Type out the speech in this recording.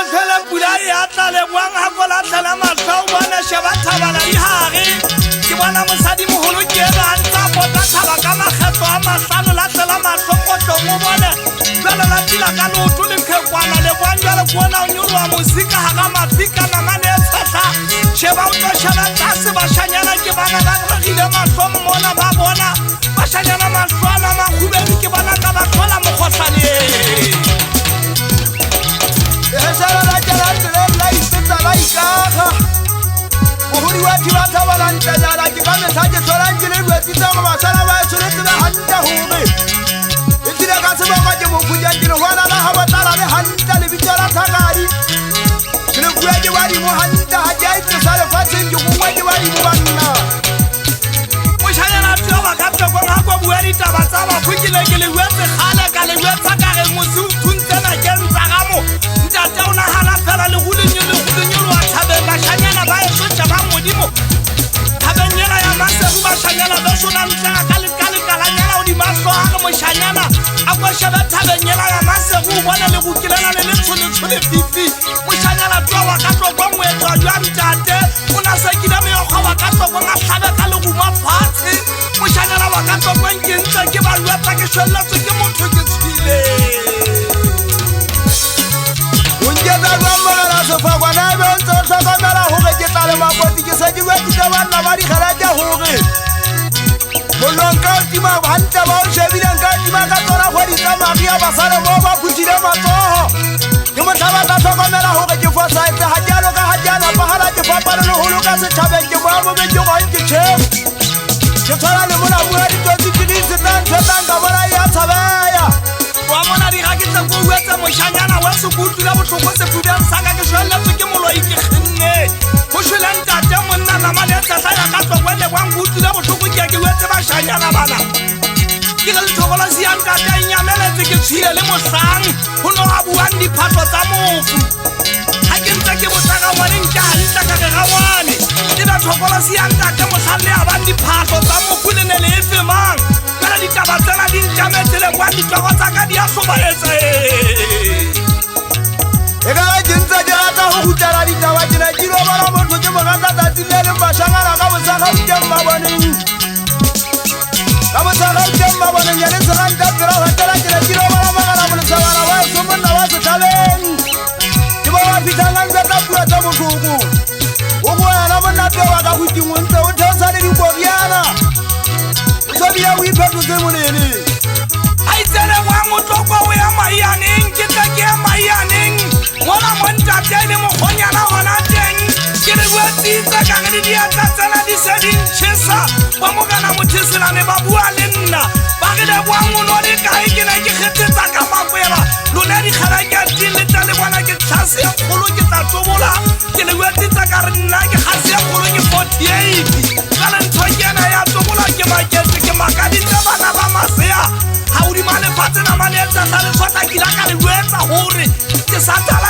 Fele pula ya tlale buang ha kola tlala masao bona sheba thabana di hare ke bona mosadi moholo ke ba ntsa bota thaba ka makgetlo a mahlano la tlala masokotlo mo bona jala la tila ka lotu le phekwana le bwanjala bona o nyolwa musika ha ka mafika na mane tshasa sheba o tlo shela tlase bashanyana ke bana ba regile masomo mona ba bona bashanyana maswana makhubedi ke bana ka ba thola mokgohlane Esala la jala la iseta la ikaga Mohuri wa tibata balanta jala ki bana taje soranjile wetita ma sala wa sureta handa hube Itira ka seba ma je mo kujanjile wala la habatala le handa le bijara tagari Kile kuaje wali mo handa hajai tsale fatin ju kuaje wali mo banna Moshanya na tloba ka toko ngako bueri tabatsa ba khukile ke le wetse khala ka le wetsa ka re mosu thuntena ke ntsagamo Tauna hala fela le gulenyo wa thabeng bashanyana ba e sotja ba modimo Thabengela ya maseru bashanyana ba sona ntla ka le kalanyana o di maso ha moshanyana a kwa shaba thabengela ya maseru bona le gukilana le tshone fifi moshanyana twa wa ka tlo kwa moetlo jwa ntate ona sa kida me go wa ka tlo kwa hlabe ka le guma phatsi moshanyana wa ka tlo kwa nkentse ke ba lwetsa ke shweletse ke motho ke tshile Unjeta gwamala sofa kwana bento sokomela hoge ke tale mapoti ke se diwe ke bana ba di kharaja hoge Molonka ultima banta ba o shebile nka ultima ka tsona go di tsamaya ba sale mo ba phutile matsoho ke motlaba ka sokomela hoge ke fosa etse ha jalo ka ha jana ba hala ke fapana le holo ka se thabeng ke mo be ke go nke chef ke tsara le mona mo di toti ke di se tanga bona ya tsabaya Wa mona di ga ke tsa go wetsa moshanyana wa se kutula botlhoko se pudang saka ke shweletse ke moloi ke khinne go shwela ntate monna na mane tsa sa ya ka tlokwele bang kutula botlhoko ke wetse bashanyana bana ke le tlhokola si yang ka nyameletse ke tshile le mosang go no a buang diphatlo tsa mofu ha ke ntse ke botsaka ngwane nke hantle ka ga ngwane ke ba tlhokola si yang ka mosalle a bang diphatlo tsa mofu le ne le efe mang kana ditaba tsena di ntjametse le kwa ditlogo tsa ka di a sobaetsa Ega jinza jata ho hutela ditaba tsena di lo bala motho ke mogata tsa tsilele bashangana ka bosaka utemma boneng Ka bosaka utemma boneng ya le seranta pera ho tela tsena di lo bala magana mo lesabana wa so monna wa se tabeng Ke ba wa pitanga nza ka pua tsa botlhoko O go yana monna pe wa ka hutingwe ntse o theosa le dikobiana So dia o iphetho se monene Ai tsere wa motloko o ya maianeng ke tla ke ya maianeng Mona montate le mogonyana gona teng ke re botsitsa ka re di atla tsena di se di ntšhesa ba mogana motšheselane ba bua le nna ba re le boang o no le kae ke ne ke kgetsetsa ka mafela lone dikgara ke atileta le bona ke tlhase ya kgolo ke tla tobola ke le botsitsa ka re nna ke gase ya kgolo ke 48 ka le ntho ke ena ya tobola ke maketse ke makaditse bana ba masea ha o di mane fatsena mane tsa sa le tshwata ke la ka le wetsa hore ke sa tala